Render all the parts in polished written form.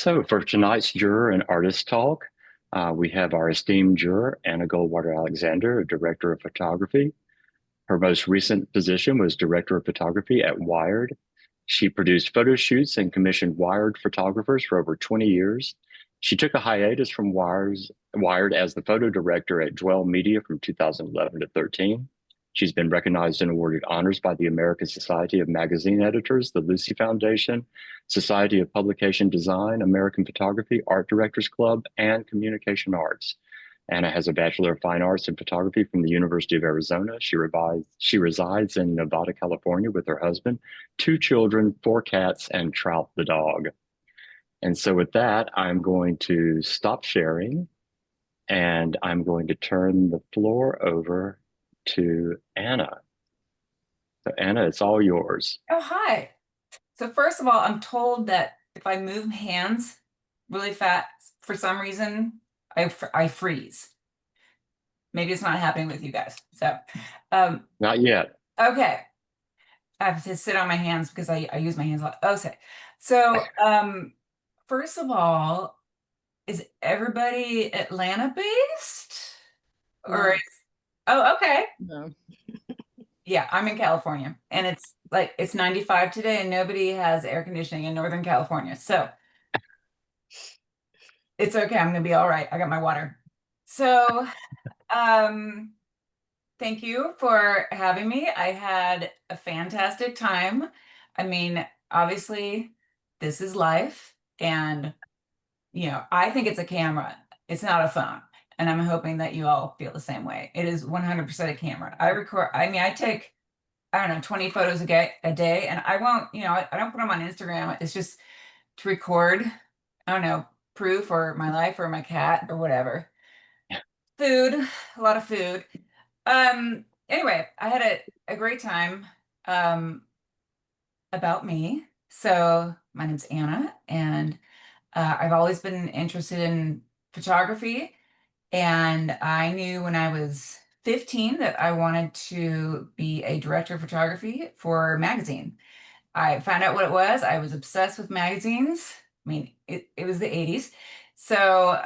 So for tonight's juror and artist talk, we have our esteemed juror, Anna Goldwater Alexander, a director of photography. Her most recent position was director of photography at Wired. She produced photo shoots and commissioned Wired photographers for over 20 years. She took a hiatus from Wired as the photo director at Dwell Media from 2011 to 13. She's been recognized and awarded honors by the American Society of Magazine Editors, the Lucy Foundation, Society of Publication Design, American Photography, Art Directors Club, and Communication Arts. Anna has a Bachelor of Fine Arts in Photography from the University of Arizona. She resides in Nevada, California with her husband, two children, four cats, and Trout the dog. And so with that, I'm going to stop sharing and I'm going to turn the floor over to Anna. So Anna, it's all yours. Oh, hi. So first of all, I'm told that if I move hands really fast, for some reason, I freeze. Maybe it's not happening with you guys. So, Not yet. okay. I have to sit on my hands because I use my hands a lot. Okay. So, first of all, is everybody Atlanta based? Or No, is, oh, okay. no. Yeah, I'm in California and it's 95 today and nobody has air conditioning in Northern California. So it's okay. I'm gonna be all right. I got my water. So, um, thank you for having me. I had a fantastic time. I mean, obviously, this is life, and I think it's a camera. It's not a phone. And I'm hoping that you all feel the same way. It is 100% a camera. I take, I don't know, 20 photos a day, and I won't, I don't put them on Instagram. It's just to record, I don't know, proof or my life or my cat or whatever. Food, a lot of food. Anyway, I had a great time. Um, about me. So my name's Anna, and I've always been interested in photography. And I knew when I was 15 that I wanted to be a director of photography for a magazine. I found out what it was. I was obsessed with magazines. I mean, it was the 80s. So,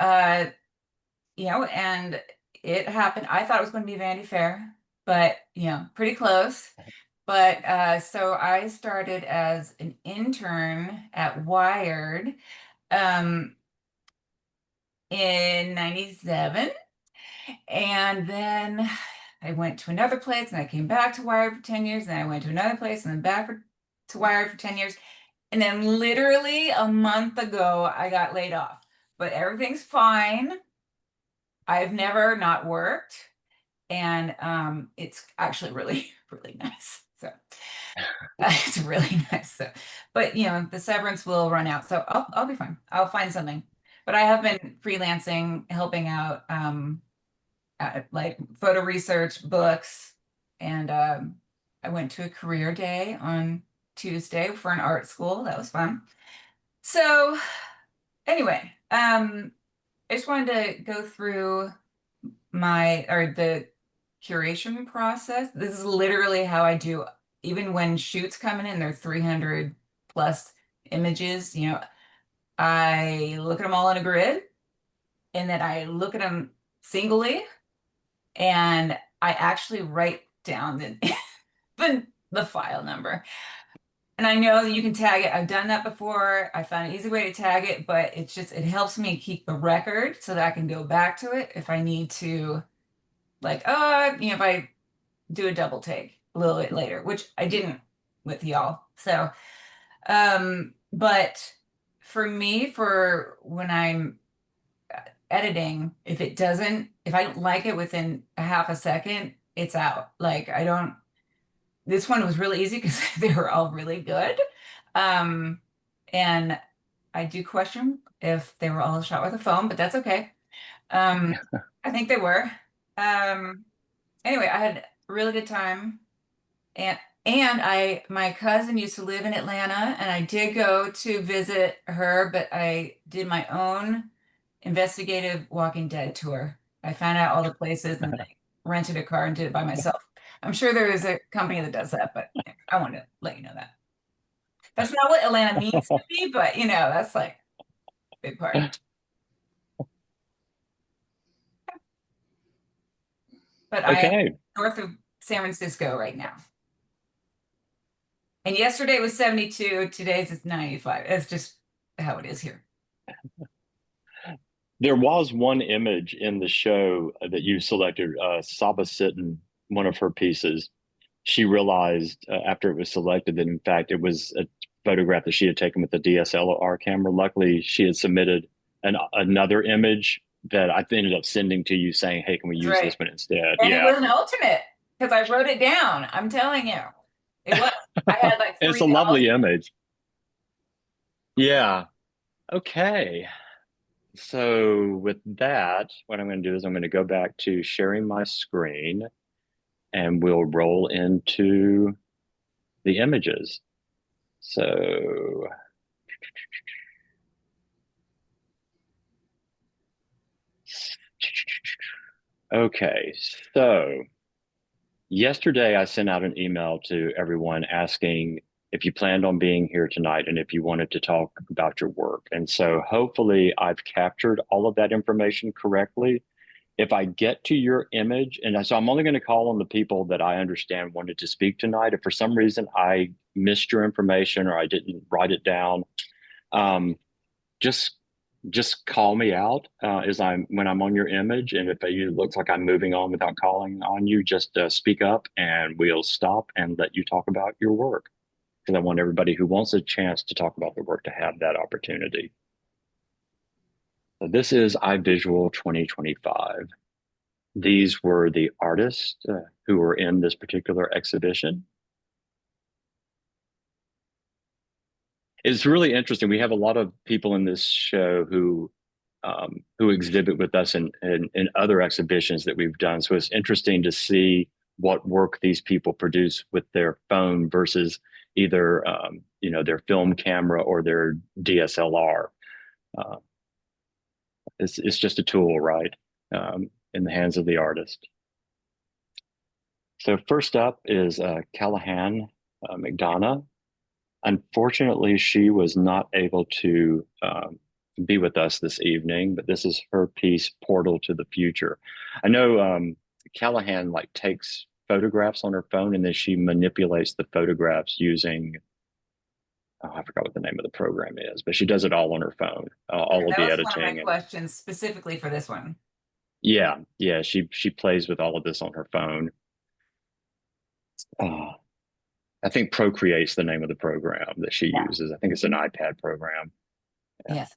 and it happened. I thought it was going to be Vanity Fair, but, pretty close. But so I started as an intern at Wired um, in 97. And then I went to another place and I came back to Wired for 10 years. And I went to another place and then to Wired for 10 years. And then literally a month ago, I got laid off. But everything's fine. I've never not worked. And it's actually really, really nice. So it's really nice. So, but the severance will run out. So I'll be fine. I'll find something. But I have been freelancing, helping out like photo research, books, and I went to a career day on Tuesday for an art school. That was fun. So anyway, I just wanted to go through the curation process. This is literally how I do, even when shoots come in and they're 300 plus images, I look at them all in a grid and then I look at them singly and I actually write down the file number. And I know that you can tag it. I've done that before. I found an easy way to tag it, but it helps me keep the record so that I can go back to it if I need to, like, if I do a double take a little bit later, which I didn't with y'all. So, but for me, for when I'm editing, if I don't like it within a half a second, it's out. Like this one was really easy because they were all really good. And I do question if they were all shot with a phone, but that's okay. I think they were. Anyway, I had a really good time. And my cousin used to live in Atlanta and I did go to visit her, but I did my own investigative Walking Dead tour. I found out all the places and I rented a car and did it by myself. I'm sure there is a company that does that, but I wanted to let you know that. That's not what Atlanta means to me, but that's like big part. But I am Okay. north of San Francisco right now. And yesterday was 72, today's 95. That's just how it is here. There was one image in the show that you selected, Saba Sitton, one of her pieces. She realized after it was selected that, in fact, it was a photograph that she had taken with the DSLR camera. Luckily, she had submitted another image that I ended up sending to you saying, hey, can we That's use right. this one instead? And it Yeah. was an alternate because I wrote it down. I'm telling you. It was. I had like It's three a lovely alternates. image. Yeah. Okay. So with that, what I'm going to do is I'm going to go back to sharing my screen and we'll roll into the images. So, okay. So yesterday I sent out an email to everyone asking if you planned on being here tonight and if you wanted to talk about your work. And so hopefully I've captured all of that information correctly. If I get to your image, and so I'm only going to call on the people that I understand wanted to speak tonight. If for some reason I missed your information or I didn't write it down, um, just just call me out as I'm when I'm on your image, and if it looks like I'm moving on without calling on you, just speak up, and we'll stop and let you talk about your work. Because I want everybody who wants a chance to talk about their work to have that opportunity. So this is iVisual 2025. These were the artists who were in this particular exhibition. It's really interesting. We have a lot of people in this show who exhibit with us in other exhibitions that we've done. So it's interesting to see what work these people produce with their phone versus either their film camera or their DSLR. Uh, it's just a tool, right, in the hands of the artist. So first up is Callahan McDonough. Unfortunately, she was not able to be with us this evening, but this is her piece, Portal to the Future. I know Callahan like takes photographs on her phone and then she manipulates the photographs using, oh, I forgot what the name of the program is, but she does it all on her phone, all of That the was one of my editing. And questions specifically for this one. yeah, yeah, she plays with all of this on her phone. Uh, I think Procreate's the name of the program that she Yeah. uses. I think it's an iPad program. Yeah. Yes.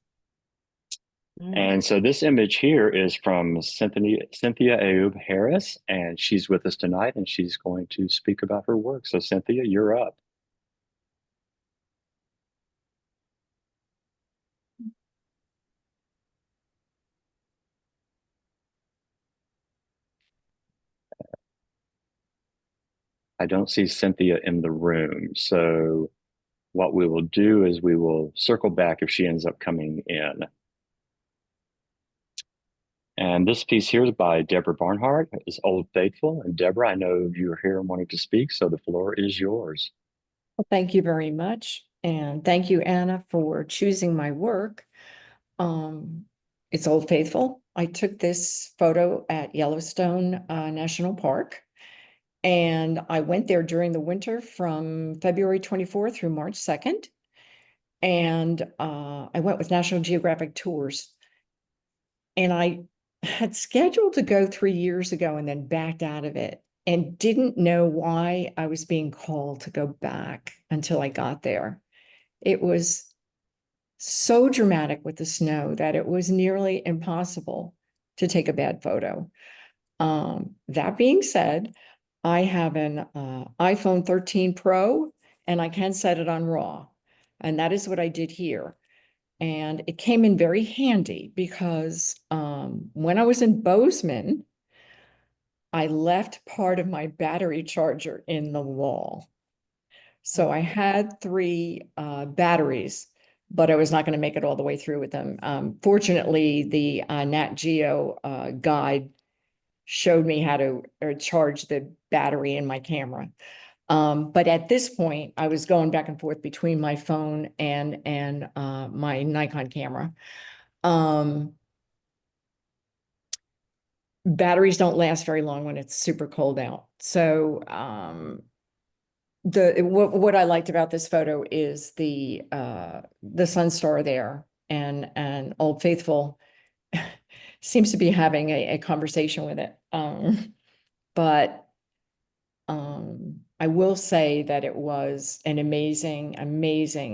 And so this image here is from Cynthia Ayoub Harris, and she's with us tonight, and she's going to speak about her work. So Cynthia, you're up. I don't see Cynthia in the room. So what we will do is we will circle back if she ends up coming in. And this piece here is by Deborah Barnhart, is Old Faithful. And Deborah, I know you're here and wanting to speak, so the floor is yours. Well, thank you very much. And thank you, Anna, for choosing my work. It's Old Faithful. I took this photo at Yellowstone National Park. And I went there during the winter from February 24th through March 2nd. And I went with National Geographic Tours. And I had scheduled to go 3 years ago and then backed out of it and didn't know why I was being called to go back until I got there. It was so dramatic with the snow that it was nearly impossible to take a bad photo. That being said, I have an iPhone 13 Pro and I can set it on RAW. And that is what I did here. And it came in very handy because when I was in Bozeman, I left part of my battery charger in the wall. So I had three batteries, but I was not going to make it all the way through with them. Fortunately, the Nat Geo guide showed me how to charge the battery in my camera. But at this point, I was going back and forth between my phone and my Nikon camera. Batteries don't last very long when it's super cold out. So what I liked about this photo is the sun star there, and Old Faithful seems to be having a conversation with it. But I will say that it was an amazing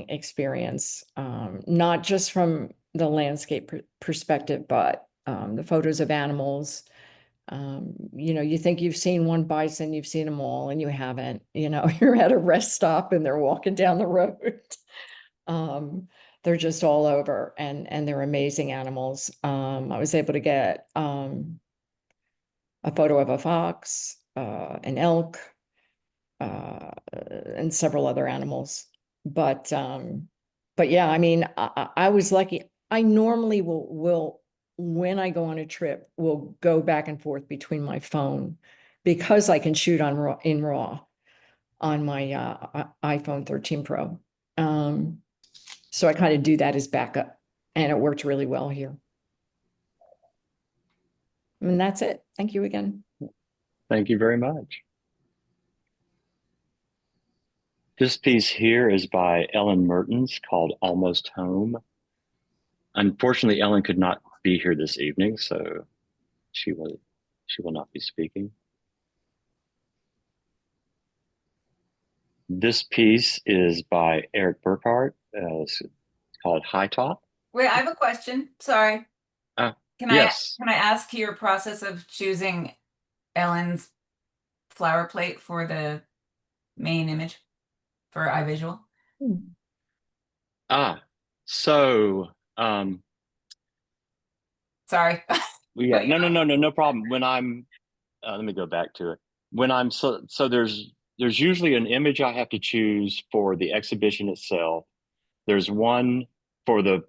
experience, not just from the landscape perspective, but the photos of animals. You think you've seen one bison, you've seen them all, and you haven't. You're at a rest stop and they're walking down the road. They're just all over, and they're amazing animals. I was able to get a photo of a fox, an elk, and several other animals. But yeah, I mean, I was lucky. I normally will when I go on a trip, will go back and forth between my phone because I can shoot in RAW on my iPhone 13 Pro. So I kind of do that as backup, and it worked really well here. And that's it. Thank you again. Thank you very much. This piece here is by Ellen Mertens called Almost Home. Unfortunately, Ellen could not be here this evening, so she will not be speaking. This piece is by Eric Burkhart. It's called High Top. Wait, I have a question. Sorry. Yes. Can I ask your process of choosing Ellen's flower plate for the main image for iVisual? So Sorry. yeah, no problem. When I'm let me go back to it. When I'm so there's usually an image I have to choose for the exhibition itself. There's one for the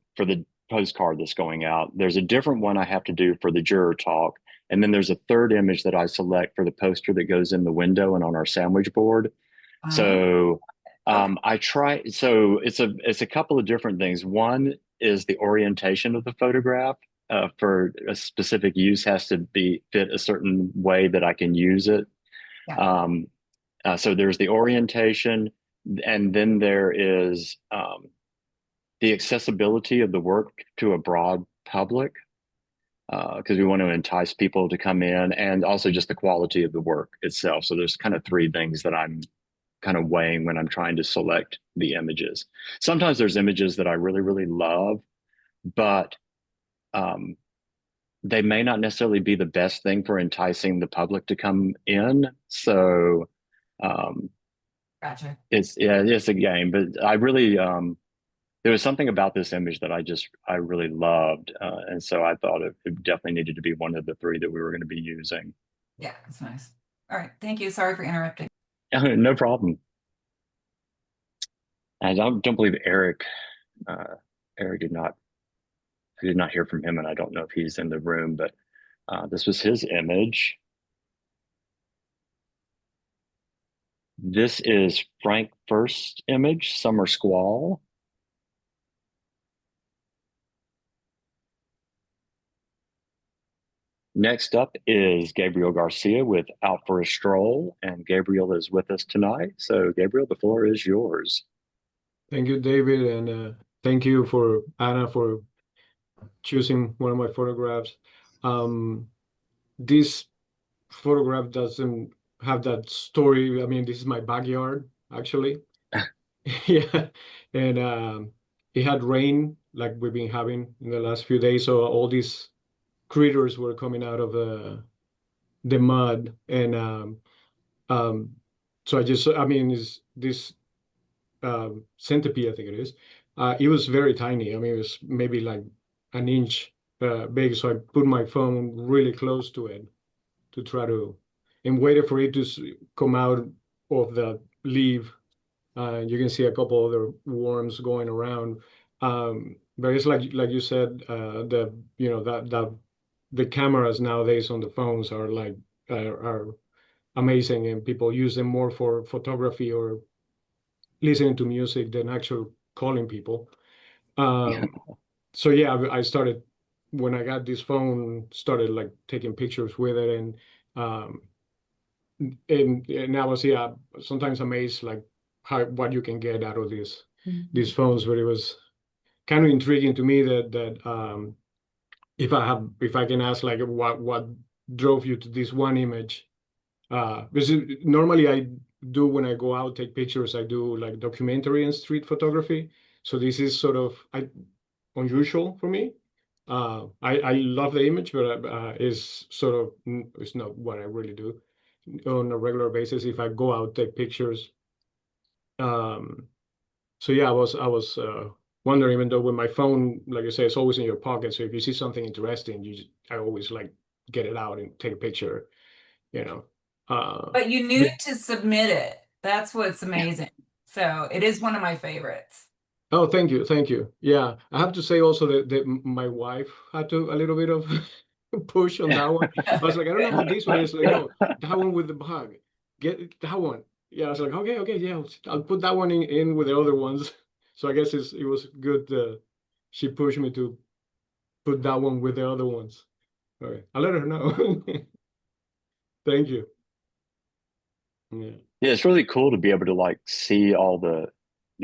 postcard that's going out. There's a different one I have to do for the juror talk. And then there's a third image that I select for the poster that goes in the window and on our sandwich board. So I try, so it's a couple of different things. One is the orientation of the photograph for a specific use has to fit a certain way that I can use it. Yeah. So there's the orientation, and then there is the accessibility of the work to a broad public, because we want to entice people to come in, and also just the quality of the work itself. So there's kind of three things that I'm kind of weighing when I'm trying to select the images. Sometimes there's images that I really love, but they may not necessarily be the best thing for enticing the public to come in. So Gotcha. it's a game, but I really there was something about this image that I really loved, and so I thought it definitely needed to be one of the three that we were going to be using. Yeah, that's nice. All right, thank you. Sorry for interrupting. No problem. I don't believe Eric did not. I did not hear from him, and I don't know if he's in the room, but this was his image. This is Frank First's image, Summer Squall. Next up is Gabriel Garcia with Out for a Stroll, and Gabriel is with us tonight. So Gabriel, the floor is yours. Thank you, David, and thank you for Anna for choosing one of my photographs. This photograph doesn't have that story. I mean, this is my backyard, actually. Yeah, and it had rain like we've been having in the last few days, so all these critters were coming out of the mud, and so I mean, is this centipede, I think it is. It was very tiny. I mean, it was maybe like an inch big. So I put my phone really close to it to try to, and waited for it to come out of the leaf. You can see a couple other worms going around. But it's like you said, the cameras nowadays on the phones are like are amazing, and people use them more for photography or listening to music than actual calling people. so yeah, I started when I got this phone, started like taking pictures with it, um, and I was yeah sometimes amazed like how what you can get out of these phones, but it was kind of intriguing to me that if I can ask like what drove you to this one image, because normally I do when I go out take pictures, I do like documentary and street photography, so this is sort of unusual for me. I love the image, but it's sort of it's not what I really do on a regular basis. If I go out take pictures, um, so yeah, I was wondering, even though with my phone, like I say, it's always in your pocket. So if you see something interesting, I always like get it out and take a picture, you know. But you knew But to submit it. That's what's amazing. So it is one of my favorites. oh, thank you, thank you. Yeah, I have to say also that my wife had to a little bit of push on that one. I was like, I don't know who this one is. Like, no, that one with the bug. Get that one. Yeah, I was like, okay, okay, yeah, I'll put that one in with the other ones. So I guess it was good. She pushed me to put that one with the other ones. All right, I'll let her know. Thank you. Yeah. Yeah, it's really cool to be able to like see all the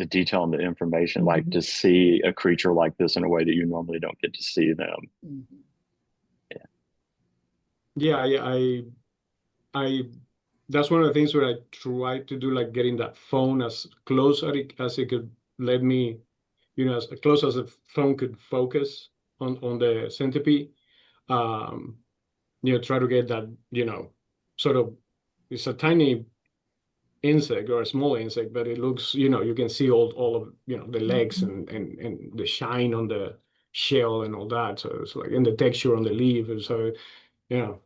detail and the information, like to see a creature like this in a way that you normally don't get to see them. Yeah, yeah, I that's one of the things where I try to do, like getting that phone as close as it could let me, as close as the phone could focus on the centipede. Um, try to get that, sort of, it's a tiny insect or a small insect, but it looks, you can see all of, the legs and the shine on the shell and all that. So it's like, and the texture on the leaf. And so, you know,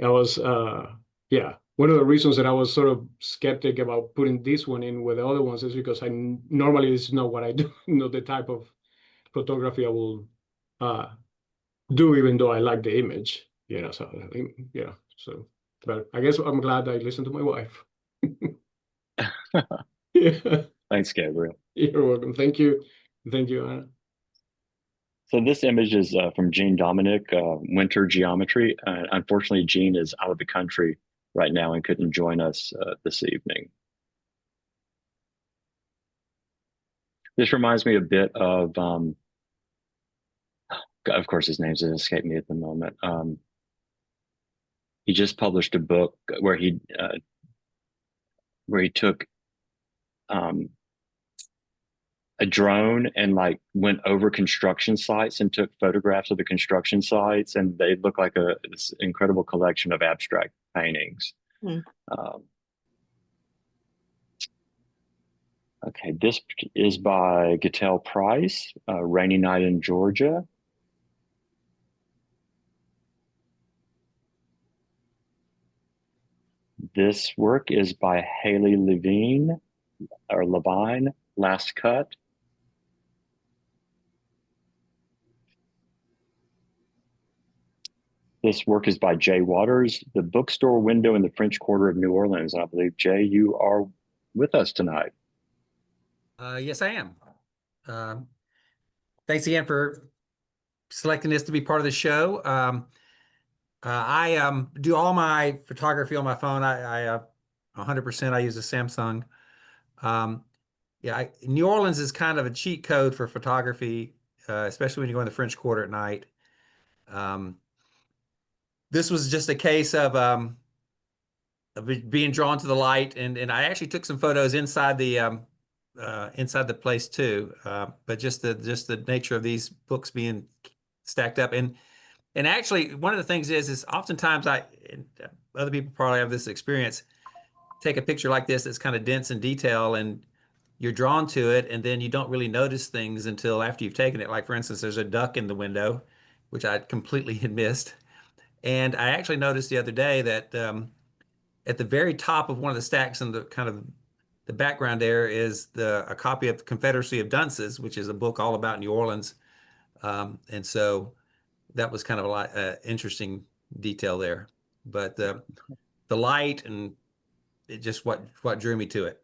that was yeah. One of the reasons that I was sort of skeptic about putting this one in with the other ones is because normally this is not what I do, not the type of photography I will uh do, even though I like the image, so so but I guess I'm glad I listened to my wife. Yeah, Thanks, Gabriel. you're welcome. Thank you. Thank you, Anna. So this image is from Jean Dominic, Winter Geometry. Unfortunately, Jean is out of the country right now and couldn't join us this evening. This reminds me a bit of course, his name's escaped me at the moment. He just published a book where he took um, a drone and like went over construction sites and took photographs of the construction sites, and they look like this incredible collection of abstract paintings. Um, okay, this is by Gattell Price, Rainy Night in Georgia. This work is by Haley Levine, Last Cut. This work is by Jay Waters, The Bookstore Window in the French Quarter of New Orleans. And I believe, Jay, you are with us tonight. Yes, I am. Thanks again for selecting this to be part of the show. I do all my photography on my phone. I 100% I use a Samsung. Yeah, New Orleans is kind of a cheat code for photography, especially when you go in the French Quarter at night. This was just a case of being drawn to the light, and I actually took some photos inside the place too. But just the nature of these books being stacked up, and actually one of the things is oftentimes and other people probably have this experience. Take a picture like this that's kind of dense in detail, and you're drawn to it, and then you don't really notice things until after you've taken it. Like for instance, there's a duck in the window, which I completely had missed. And I actually noticed the other day that at the very top of one of the stacks in the kind of the background there is a copy of the Confederacy of Dunces, which is a book all about New Orleans. And so that was kind of a interesting detail there. But the light and it just what drew me to it.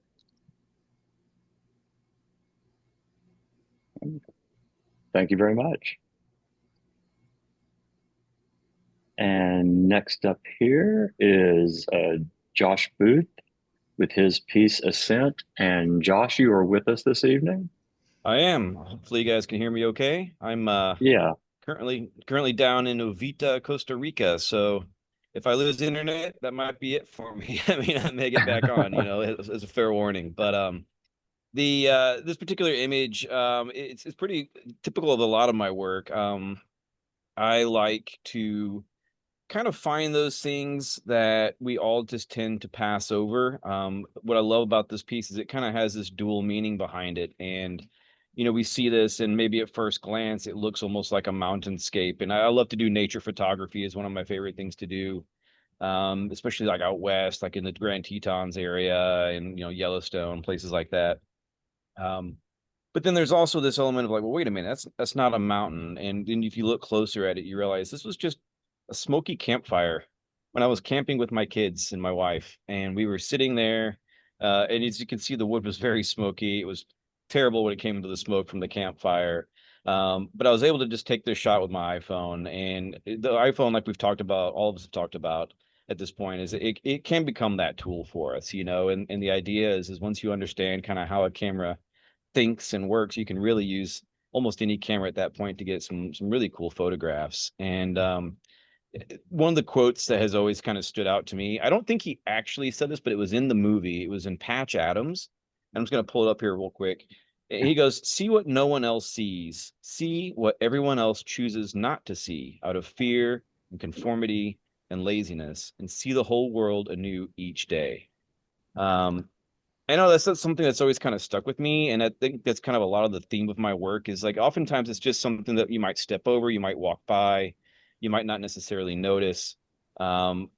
Thank you very much. And next up here is Josh Booth with his piece Ascent. And Josh, you are with us this evening? I am. Hopefully you guys can hear me okay. I'm Yeah. currently down in Uvita, Costa Rica. So if I lose the internet, that might be it for me. I mean, I may get back on, as a fair warning. But the this particular image, it's pretty typical of a lot of my work. I like to kind of find those things that we all just tend to pass over. What I love about this piece is it kind of has this dual meaning behind it. And, we see this and maybe at first glance, it looks almost like a mountainscape. And I love to do nature photography is one of my favorite things to do. Especially like out west, like in the Grand Tetons area and, Yellowstone, places like that. But then there's also this element of like, well, wait a minute, that's not a mountain. And then if you look closer at it, you realize this was just a smoky campfire when I was camping with my kids and my wife, and we were sitting there. And as you can see, the wood was very smoky. It was terrible when it came to the smoke from the campfire. But I was able to just take this shot with my iPhone, and the iPhone, like we've talked about, all of us have talked about at this point, is it can become that tool for us, and the idea is once you understand kind of how a camera thinks and works, you can really use almost any camera at that point to get some really cool photographs. And one of the quotes that has always kind of stood out to me, I don't think he actually said this, but it was in the movie. It was in Patch Adams. I'm just going to pull it up here real quick. He goes, "See what no one else sees. See what everyone else chooses not to see out of fear and conformity and laziness, and see the whole world anew each day." I know that's something that's always kind of stuck with me. And I think that's kind of a lot of the theme of my work is like, oftentimes it's just something that you might step over, you might walk by, you might not necessarily notice. But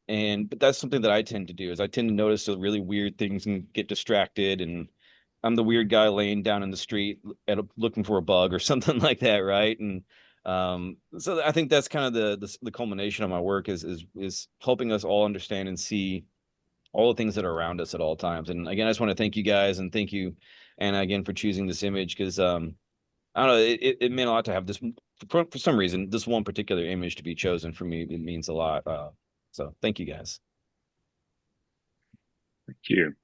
that's something that I tend to do is I tend to notice the really weird things and get distracted. And I'm the weird guy laying down in the street looking for a bug or something like that. Right. And so I think that's kind of the culmination of my work is helping us all understand and see all the things that are around us at all times. And again, I just want to thank you guys and thank you, Anna, again, for choosing this image because I don't know, it meant a lot to have this for some reason, this one particular image to be chosen for me. It means a lot. So thank you guys. Thank you.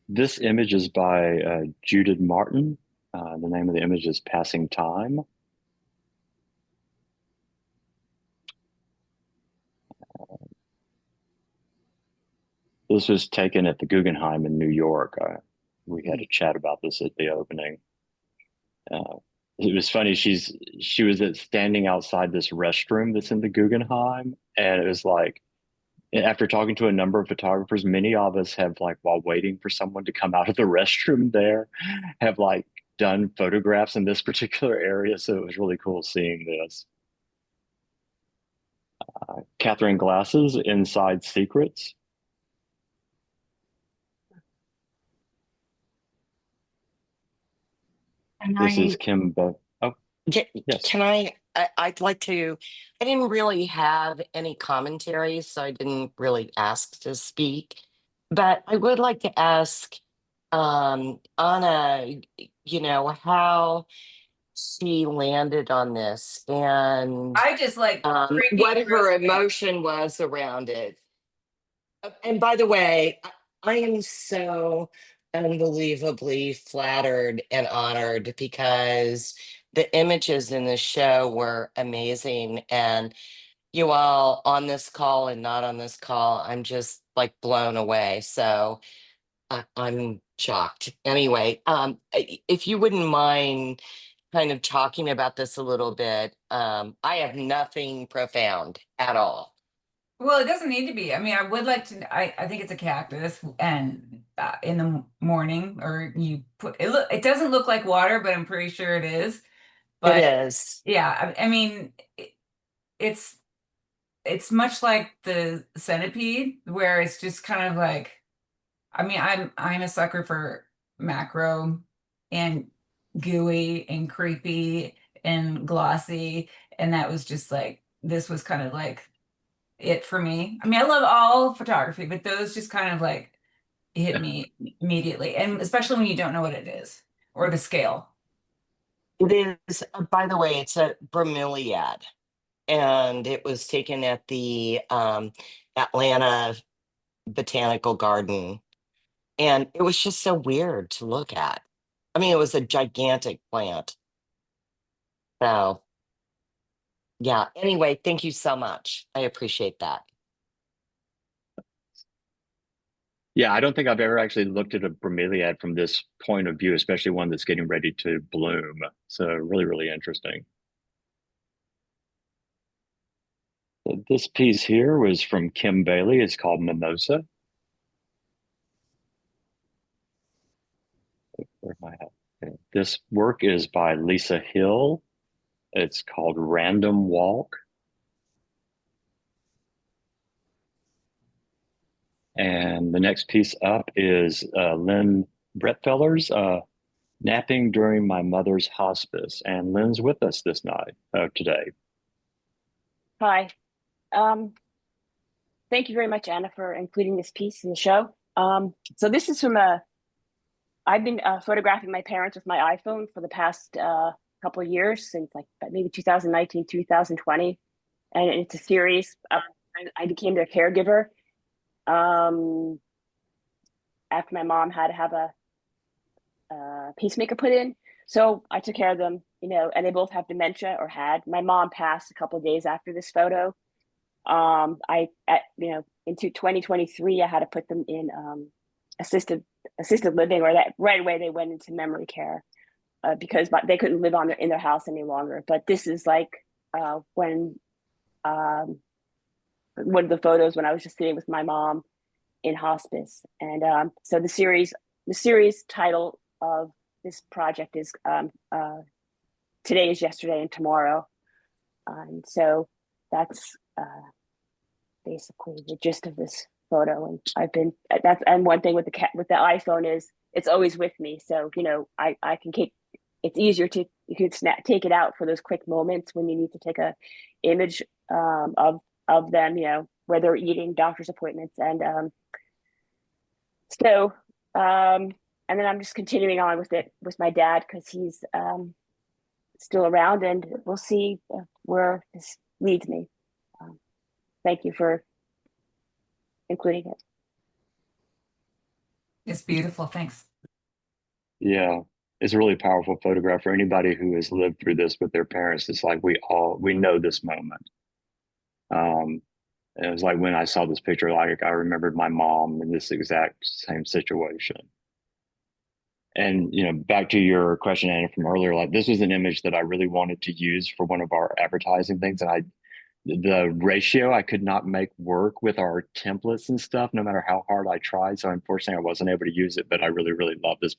This image is by Judith Martin. The name of the image is Passing Time. This was taken at the Guggenheim in New York. We had a chat about this at the opening. It was funny. She was standing outside this restroom that's in the Guggenheim, and it was like, after talking to a number of photographers, many of us have like, while waiting for someone to come out of the restroom there, have like done photographs in this particular area. So it was really cool seeing this. Catherine Glasses, Inside Secrets. And This is Kim. Oh, yes. I'd like to, I didn't really have any commentary, so I didn't really ask to speak. But I would like to ask Anna, how she landed on this and I just like freaking what her roasting. emotion was around it. And by the way, I am so unbelievably flattered and honored because the images in this show were amazing. And you all on this call and not on this call, I'm just like blown away. So I'm shocked. Anyway, if you wouldn't mind kind of talking about this a little bit, I have nothing profound at all. Well, it doesn't need to be. I mean, I would like to. I think it's a cactus, and in the morning, or you put it. It doesn't look like water, but I'm pretty sure it is. But It is. yeah, I mean, it's much like the centipede, where it's just kind of like. I mean, I'm a sucker for macro and gooey and creepy and glossy, and that was just like this was kind of like it for me. I mean, I love all photography, but those just kind of like hit me immediately, and especially when you don't know what it is. or the scale? It is, by the way, it's a bromeliad, and it was taken at the Atlanta Botanical Garden, and it was just so weird to look at. I mean, it was a gigantic plant. So, yeah. Anyway, thank you so much. I appreciate that. Yeah, I don't think I've ever actually looked at a bromeliad from this point of view, especially one that's getting ready to bloom. So really, really interesting. So this piece here was from Kim Bailey. It's called Mimosa. Where am I at? Okay. This work is by Lisa Hill. It's called Random Walk. And the next piece up is Lynn Brettfeller's Napping During My Mother's Hospice. And Lynn's with us this night, today. Hi. Thank you very much, Anna, for including this piece in the show. So this is from I've been photographing my parents with my iPhone for the past couple of years, since like maybe 2019, 2020. And it's a series. I became their caregiver after my mom had to have a pacemaker put in. So I took care of them, you know, and they both have dementia or had. My mom passed a couple of days after this photo. Into 2023, I had to put them in assisted living, or that right away they went into memory care because they couldn't live in their house any longer. But this is like when one of the photos when I was just sitting with my mom in hospice. And so the series title of this project is Today is Yesterday and Tomorrow. And so that's basically the gist of this photo. And and one thing with the iPhone is it's always with me. So, you know, I can it's easier you can take it out for those quick moments when you need to take a image of them, you know, where they're eating, doctor's appointments. And and then I'm just continuing on with it with my dad, because he's still around, and we'll see where this leads me. Thank you for including it. It's beautiful. Thanks. Yeah, it's a really powerful photograph for anybody who has lived through this with their parents. It's like we know this moment. And it was like when I saw this picture, like I remembered my mom in this exact same situation. And, you know, back to your question, Anna, from earlier, like this was an image that I really wanted to use for one of our advertising things. And the ratio I could not make work with our templates and stuff, no matter how hard I tried. So unfortunately, I wasn't able to use it, but I really, really love this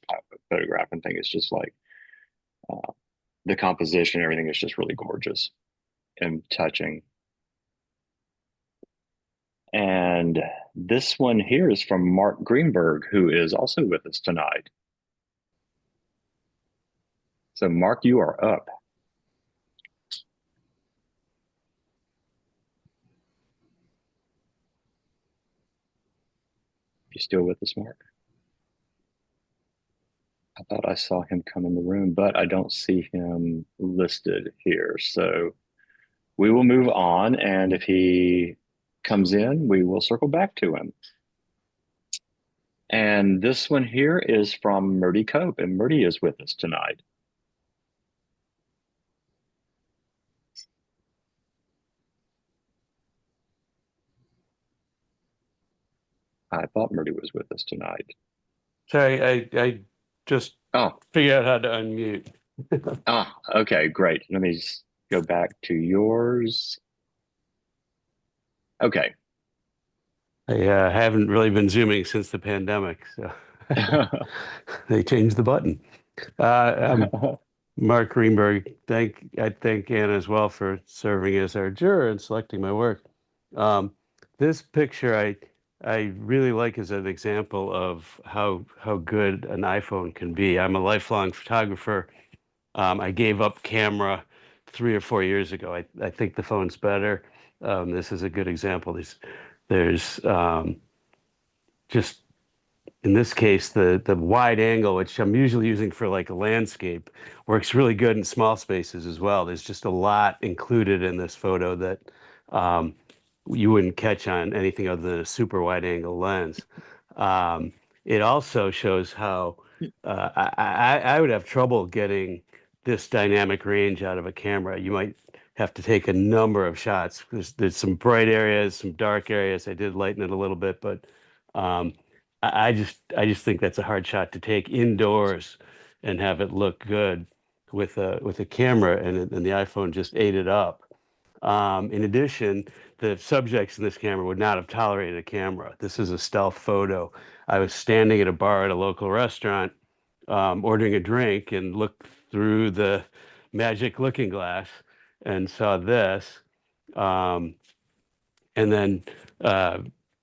photograph and think it's just like the composition, everything is just really gorgeous and touching. And this one here is from Mark Greenberg, who is also with us tonight. So Mark, you are up. You still with us, Mark? I thought I saw him come in the room, but I don't see him listed here. So we will move on. And if he comes in, we will circle back to him. And this one here is from Murdy Cope, and Murdy is with us tonight. I thought Murdy was with us tonight. Sorry, I just figured out how to unmute. Okay, great. Let me just go back to yours. Okay. I haven't really been Zooming since the pandemic, so they changed the button. Mark Greenberg, I thank Anna as well for serving as our juror and selecting my work. This picture I really like as an example of how good an iPhone can be. I'm a lifelong photographer. I gave up camera 3 or 4 years ago. I think the phone's better. This is a good example. There's just in this case, the wide angle, which I'm usually using for like a landscape, works really good in small spaces as well. There's just a lot included in this photo that you wouldn't catch on anything other than a super wide angle lens. It also shows how I would have trouble getting this dynamic range out of a camera. You might have to take a number of shots. There's some bright areas, some dark areas. I did lighten it a little bit, but I just think that's a hard shot to take indoors and have it look good with a camera, and the iPhone just ate it up. In addition, the subjects in this camera would not have tolerated a camera. This is a stealth photo. I was standing at a bar at a local restaurant, ordering a drink, and looked through the magic looking glass and saw this. And then,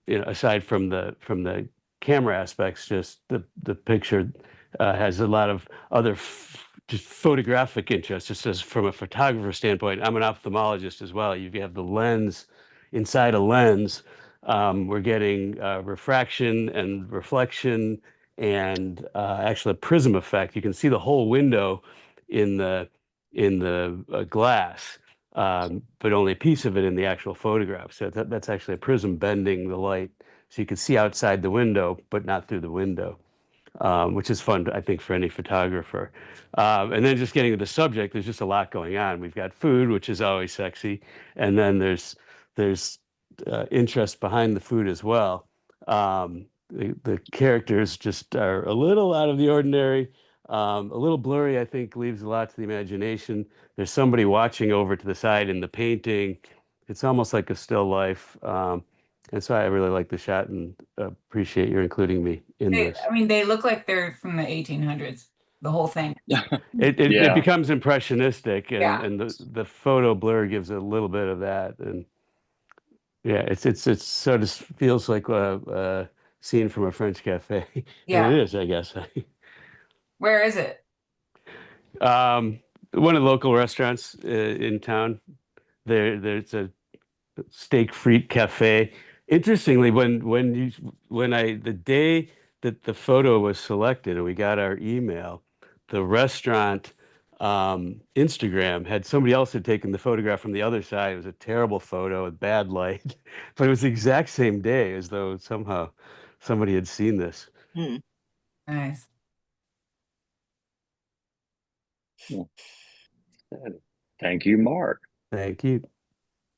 aside from the camera aspects, just the picture has a lot of other just photographic interest. Just as from a photographer standpoint, I'm an ophthalmologist as well. You have the lens inside a lens. We're getting refraction and reflection and actually a prism effect. You can see the whole window in the glass, but only a piece of it in the actual photograph. So that's actually a prism bending the light, so you can see outside the window, but not through the window, which is fun, I think, for any photographer. And then just getting to the subject, there's just a lot going on. We've got food, which is always sexy, and then there's interest behind the food as well. The characters just are a little out of the ordinary. A little blurry, I think, leaves a lot to the imagination. There's somebody watching over to the side in the painting. It's almost like a still life. And so I really like the shot and appreciate your including me in this. I mean, they look like they're from the 1800s, the whole thing. It becomes impressionistic, and, Yeah. and the photo blur gives a little bit of that. And yeah, it's sort of feels like a scene from a French cafe. Yeah. And it is, I guess. Where is it? One of the local restaurants in town. There's a steak frite cafe. Interestingly, the day that the photo was selected and we got our email, the restaurant Instagram had somebody else had taken the photograph from the other side. It was a terrible photo with bad light, but it was the exact same day, as though somehow somebody had seen this. Nice. Thank you, Mark. Thank you.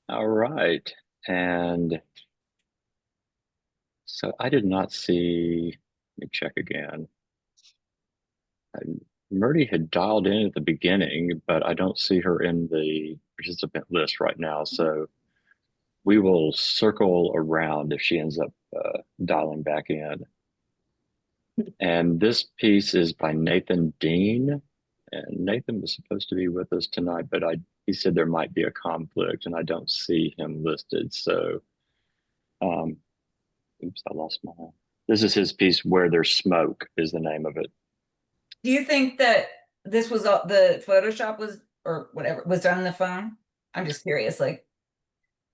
All right. And so I did not see, let me check again. Murdy had dialed in at the beginning, but I don't see her in the participant list right now. So we will circle around if she ends up dialing back in. And this piece is by Nathan Dean. And Nathan was supposed to be with us tonight, but he said there might be a conflict and I don't see him listed. So, oops, I lost my, this is his piece, Where There's Smoke is the name of it. Do you think that this was the Photoshop was, or whatever, was done on the phone? I'm just curious, like,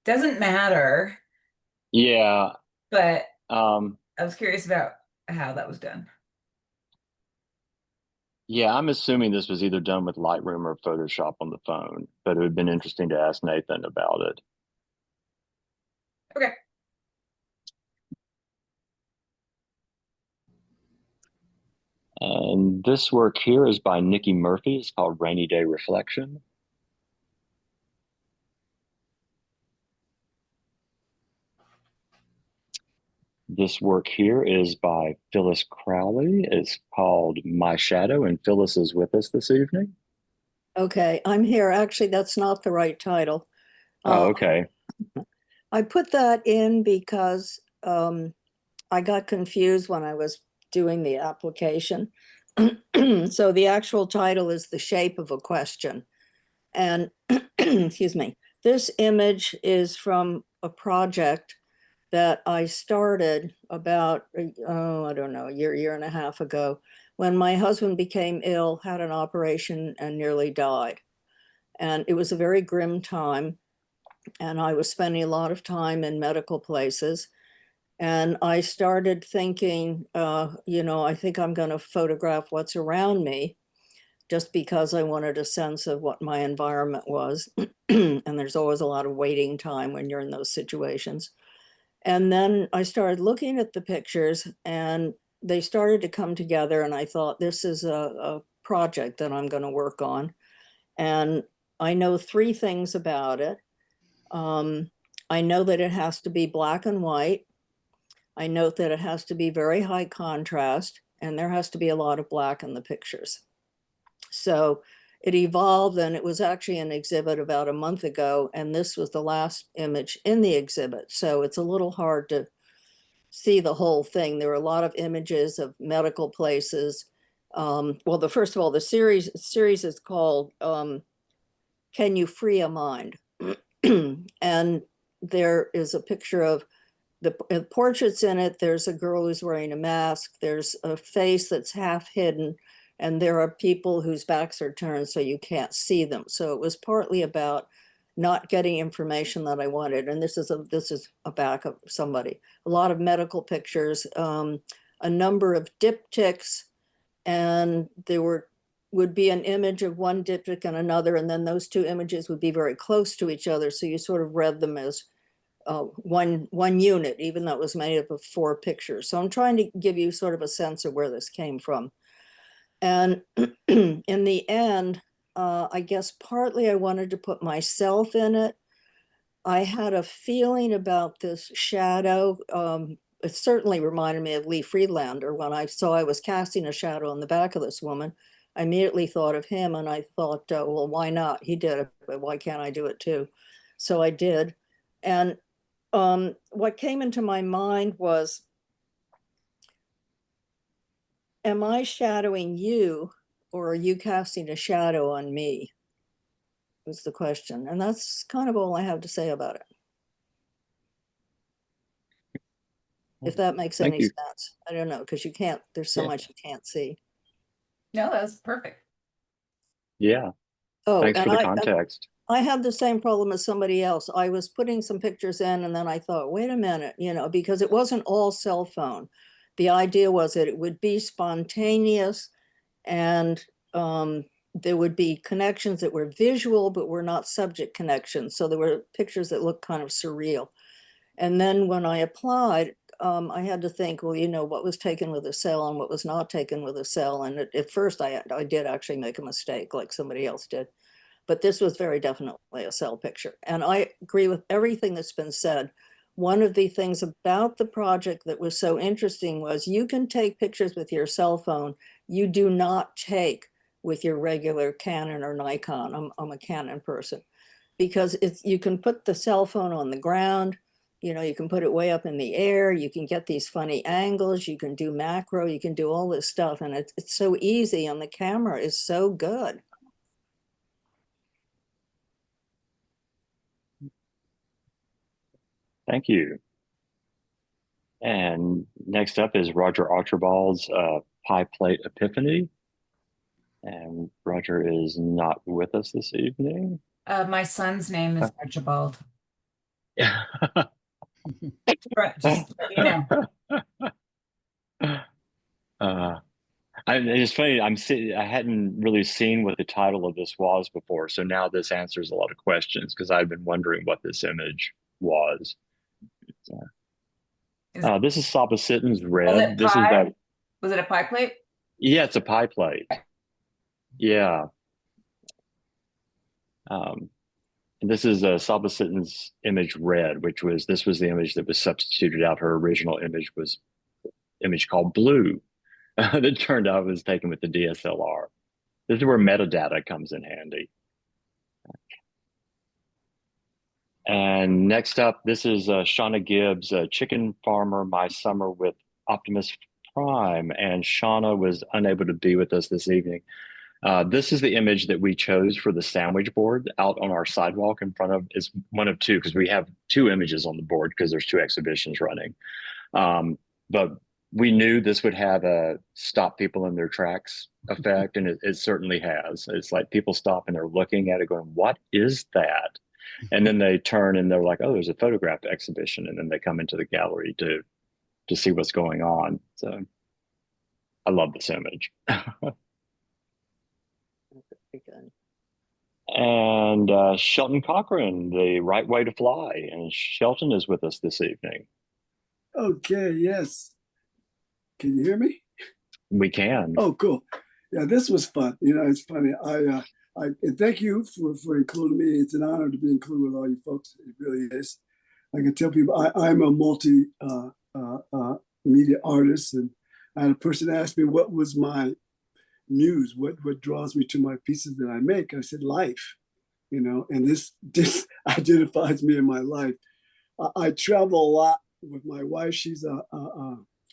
doesn't matter. Yeah. But I was curious about how that was done. Yeah, I'm assuming this was either done with Lightroom or Photoshop on the phone, but it would have been interesting to ask Nathan about it. Okay. And this work here is by Nikki Murphy. It's called Rainy Day Reflection. This work here is by Phyllis Crowley. It's called My Shadow, and Phyllis is with us this evening. Okay, I'm here. Actually, that's not the right title. Oh, okay. I put that in because I got confused when I was doing the application. So the actual title is The Shape of a Question. And excuse me, this image is from a project that I started about, I don't know, a year and a half ago, when my husband became ill, had an operation, and nearly died. And it was a very grim time. And I was spending a lot of time in medical places. And I started thinking, I think I'm going to photograph what's around me, just because I wanted a sense of what my environment was. And there's always a lot of waiting time when you're in those situations. And then I started looking at the pictures and they started to come together. And I thought, this is a project that I'm going to work on. And I know 3 things about it. I know that it has to be black and white. I note that it has to be very high contrast, and there has to be a lot of black in the pictures. So it evolved, and it was actually an exhibit about a month ago, and this was the last image in the exhibit. So it's a little hard to see the whole thing. There were a lot of images of medical places. Well, first of all, the series is called Can You Free a Mind? And there is a picture of the portraits in it. There's a girl who's wearing a mask. There's a face that's half hidden. And there are people whose backs are turned so you can't see them. So it was partly about not getting information that I wanted. And this is a back of somebody. A lot of medical pictures, a number of diptychs, and there would be an image of one diptych and another, and then those 2 images would be very close to each other. So you sort of read them as one unit, even though it was made up of 4 pictures. So I'm trying to give you sort of a sense of where this came from. And in the end, I guess partly I wanted to put myself in it. I had a feeling about this shadow. It certainly reminded me of Lee Friedlander. When I saw I was casting a shadow on the back of this woman, I immediately thought of him, and I thought, well, why not? He did it, but why can't I do it too? So I did. And what came into my mind was, am I shadowing you, or are you casting a shadow on me? Was the question. And that's kind of all I have to say about it. If that makes Thank any you. sense. I don't know, because there's so Yeah. much you can't see. No, that was perfect. Yeah. Oh, Thanks for and the context. I had the same problem as somebody else. I was putting some pictures in, and then I thought, wait a minute, because it wasn't all cell phone. The idea was that it would be spontaneous, and there would be connections that were visual, but were not subject connections. So there were pictures that looked kind of surreal. And then when I applied, I had to think, well, what was taken with a cell and what was not taken with a cell. And at first I did actually make a mistake like somebody else did. But this was very definitely a cell picture. And I agree with everything that's been said. One of the things about the project that was so interesting was you can take pictures with your cell phone. You do not take with your regular Canon or Nikon. I'm a Canon person, because you can put the cell phone on the ground. You can put it way up in the air. You can get these funny angles. You can do macro. You can do all this stuff. And it's so easy, and the camera is so good. Thank you. And next up is Roger Archibald's Pie Plate Epiphany. And Roger is not with us this evening. My son's name is Archibald. Yeah. Just so you know. It's funny. I hadn't really seen what the title of this was before, so now this answers a lot of questions because I've been wondering what this image was. This is Saba Sitton's Red. This is that. Was it a pie plate? Yeah, it's a pie plate. Yeah. This is Saba Sitton's image Red, this was the image that was substituted out. Her original image was image called Blue that turned out was taken with the DSLR. This is where metadata comes in handy. And next up, this is Shauna Gibbs, Chicken Farmer, My Summer with Optimus Prime. And Shauna was unable to be with us this evening. This is the image that we chose for the sandwich board out on our sidewalk in front of, is one of 2, because we have 2 images on the board because there's 2 exhibitions running. But we knew this would have a stop people in their tracks effect, and it certainly has. It's like people stop and they're looking at it going, what is that? And then they turn and they're like, oh, there's a photograph exhibition. And then they come into the gallery to to see what's going on. So I love this image. Very good. And Shelton Cochran, The Right Way to Fly. And Shelton is with us this evening. Okay, yes. Can you hear me? We can. Oh, cool. Yeah, this was fun. You know, it's funny. I and thank you for including me. It's an honor to be included with all you folks. It really is. I can tell people I'm a multi media artist, and I had a person ask me what was my muse, what draws me to my pieces that I make. I said life, you know, and this identifies me in my life. I travel a lot with my wife. She's a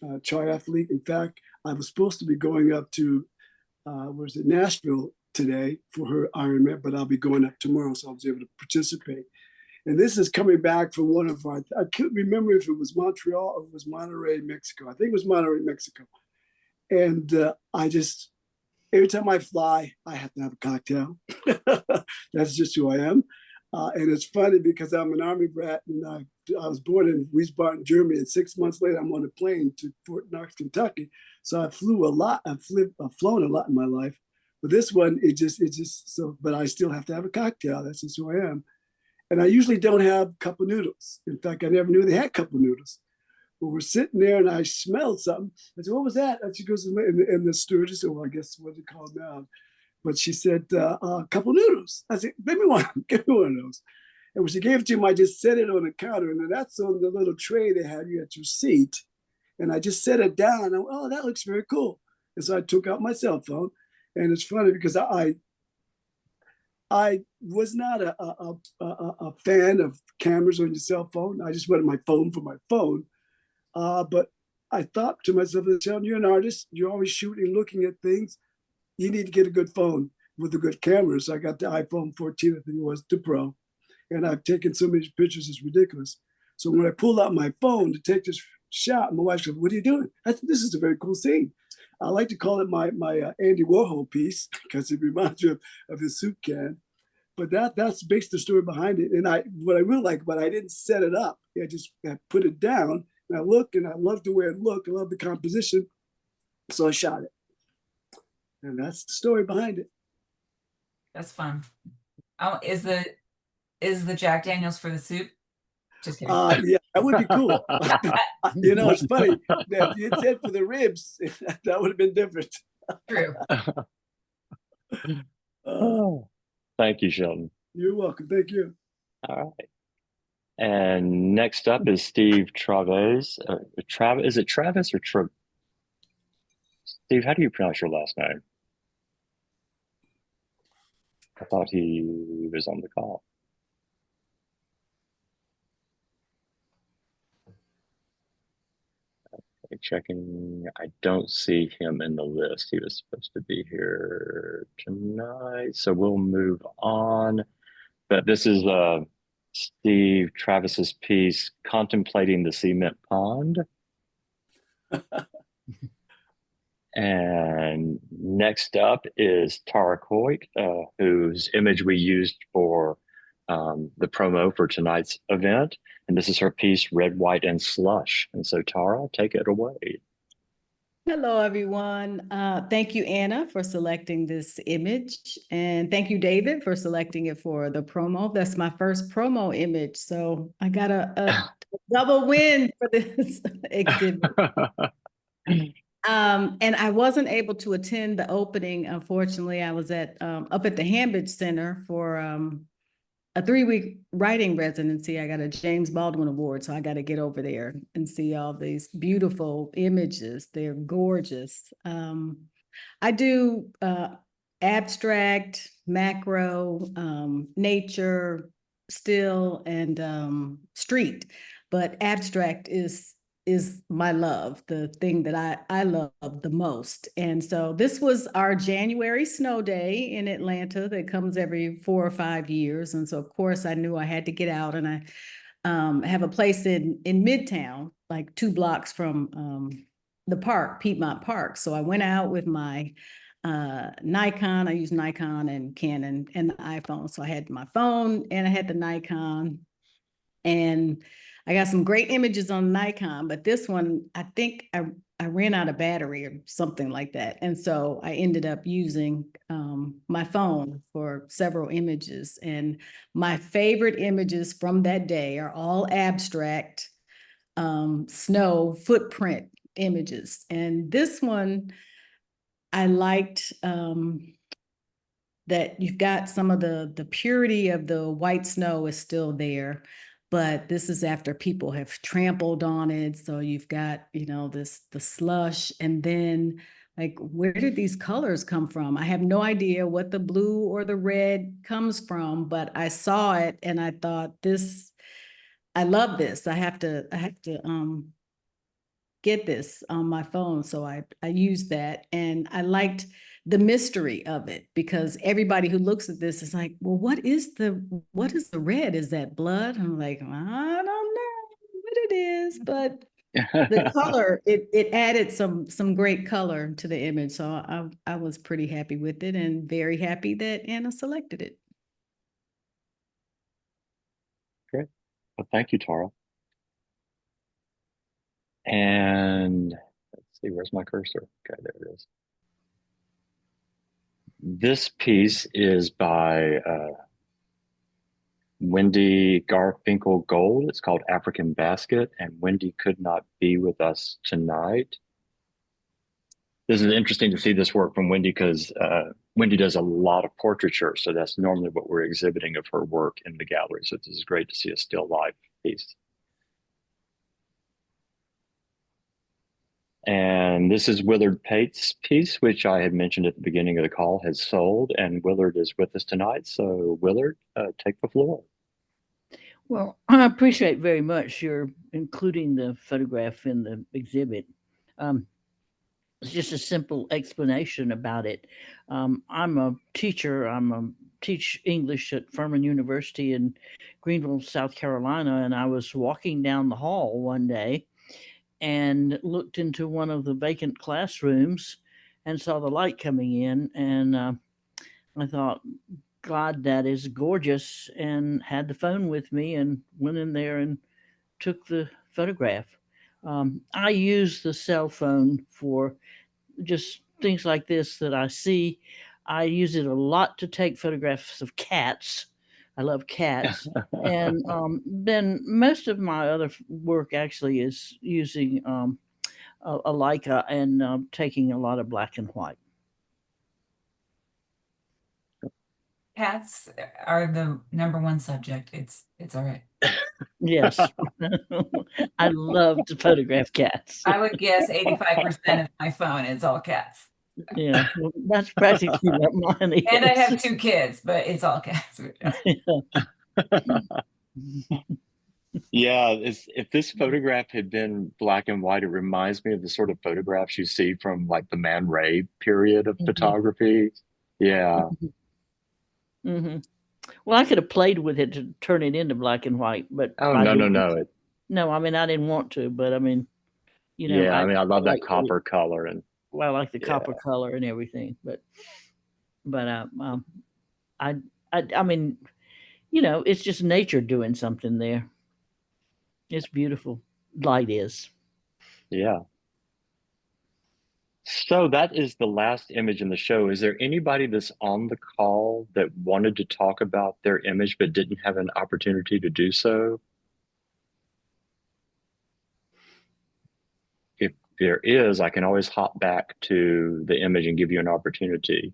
triathlete. In fact, I was supposed to be going up to Nashville today for her Ironman, but I'll be going up tomorrow, so I was able to participate. And this is coming back from one of our, I couldn't remember if it was Montreal or it was Monterrey, Mexico. I think it was Monterrey, Mexico. And I just, every time I fly, I have to have a cocktail. That's just who I am. And it's funny because I'm an Army brat, and I was born in Wiesbaden, Germany, and 6 months later, I'm on a plane to Fort Knox, Kentucky. So I flew a lot. I've flown a lot in my life. But this one, it just so. But I still have to have a cocktail. That's just who I am. And I usually don't have cup of noodles. In fact, I never knew they had cup of noodles. But we're sitting there, and I smelled something. I said, "What was that?" And she goes, and the stewardess said, "Well, I guess what do you call it now?" But she said, a couple noodles. I said, give me one of those. And when she gave it to him, I just set it on the counter. And then that's on the little tray they have you at your seat. And I just set it down. And I went, oh, that looks very cool. And so I took out my cell phone. And it's funny because I was not a fan of cameras on your cell phone. I just wanted my phone for my phone. But I thought to myself, you're an artist. You're always shooting, looking at things. You need to get a good phone with a good camera. So I got the iPhone 14, I think it was, the Pro. And I've taken so many pictures, it's ridiculous. So when I pulled out my phone to take this shot, my wife said, what are you doing? I said, this is a very cool scene. I like to call it my Andy Warhol piece because it reminds me of his soup can. But that's basically the story behind it. And what I really like, but I didn't set it up. I put it down and I looked, and I loved the way it looked. I loved the composition. So I shot it. And that's the story behind it. That's fun. Oh, is the Jack Daniels for the soup? Just kidding. Yeah, that would be cool. You know, it's funny that you said for the ribs, that would have been different. True. Thank you, Shelton. You're welcome. Thank you. All right. And next up is Steve Travis. Is it Travis or Steve, how do you pronounce your last name? I thought he was on the call. Okay, checking. I don't see him in the list. He was supposed to be here tonight, so we'll move on. But this is Steve Travis's piece, Contemplating the Cement Pond. And next up is Tara Coit, whose image we used for the promo for tonight's event. And this is her piece, Red, White, and Slush. And so Tara, take it away. Hello, everyone. Thank you, Anna, for selecting this image. And thank you, David, for selecting it for the promo. That's my first promo image. So I got a double win for this exhibit. And I wasn't able to attend the opening. Unfortunately, I was up at the Hambidge Center for a 3-week writing residency. I got a James Baldwin Award, so I got to get over there and see all these beautiful images. They're gorgeous. I do abstract, macro, nature, still, and street, but abstract is my love, the thing that I love the most. And so this was our January snow day in Atlanta that comes every 4 or 5 years. And so of course I knew I had to get out, and I have a place in Midtown, like 2 blocks from the park, Piedmont Park. So I went out with my Nikon. I use Nikon and Canon and the iPhone. So I had my phone and I had the Nikon, and I got some great images on Nikon, but this one, I think I ran out of battery or something like that. And so I ended up using my phone for several images. And my favorite images from that day are all abstract snow footprint images. And this one, I liked that you've got some of the purity of the white snow is still there, but this is after people have trampled on it. So you've got, you know, the slush, and then like, where did these colors come from? I have no idea what the blue or the red comes from, but I saw it and I thought I love this. I have to get this on my phone. So I used that, and I liked the mystery of it, because everybody who looks at this is like, well, what is the red? Is that blood? I'm like, I don't know what it is, but the color, it added some great color to the image. So I was pretty happy with it, and very happy that Anna selected it. Great. Well, thank you, Tara. And let's see, where's my cursor? Okay, there it is. This piece is by Wendy Garfinkel Gold. It's called African Basket, and Wendy could not be with us tonight. This is interesting to see this work from Wendy, because Wendy does a lot of portraiture, so that's normally what we're exhibiting of her work in the gallery. So this is great to see a still life piece. And this is Willard Pate's piece, which I had mentioned at the beginning of the call, has sold, and Willard is with us tonight. So Willard, take the floor. Well, I appreciate very much your including the photograph in the exhibit. It's just a simple explanation about it. I'm a teacher. Teach English at Furman University in Greenville, South Carolina, and I was walking down the hall one day and looked into one of the vacant classrooms and saw the light coming in, and I thought, God, that is gorgeous, and had the phone with me and went in there and took the photograph. I use the cell phone for just things like this that I see. I use it a lot to take photographs of cats. I love cats. And then most of my other work actually is using a Leica and taking a lot of black and white. Cats are the #1 subject. It's all right. Yes. I love to photograph cats. I would guess 85% of my phone is all cats. Yeah, well, that's practically what mine is. And I have 2 kids, but it's all cats. Yeah, if this photograph had been black and white, it reminds me of the sort of photographs you see from like the Man Ray period of photography. Yeah. Mm-hmm. Well, I could have played with it to turn it into black and white, but Oh, I no. No, I mean, I didn't want to, but I mean, you know, Yeah, I mean, I love that like copper color, and well, I like the yeah. copper color and everything, but I mean, you know, it's just nature doing something there. It's beautiful. Light is. Yeah. So that is the last image in the show. Is there anybody that's on the call that wanted to talk about their image but didn't have an opportunity to do so? If there is, I can always hop back to the image and give you an opportunity.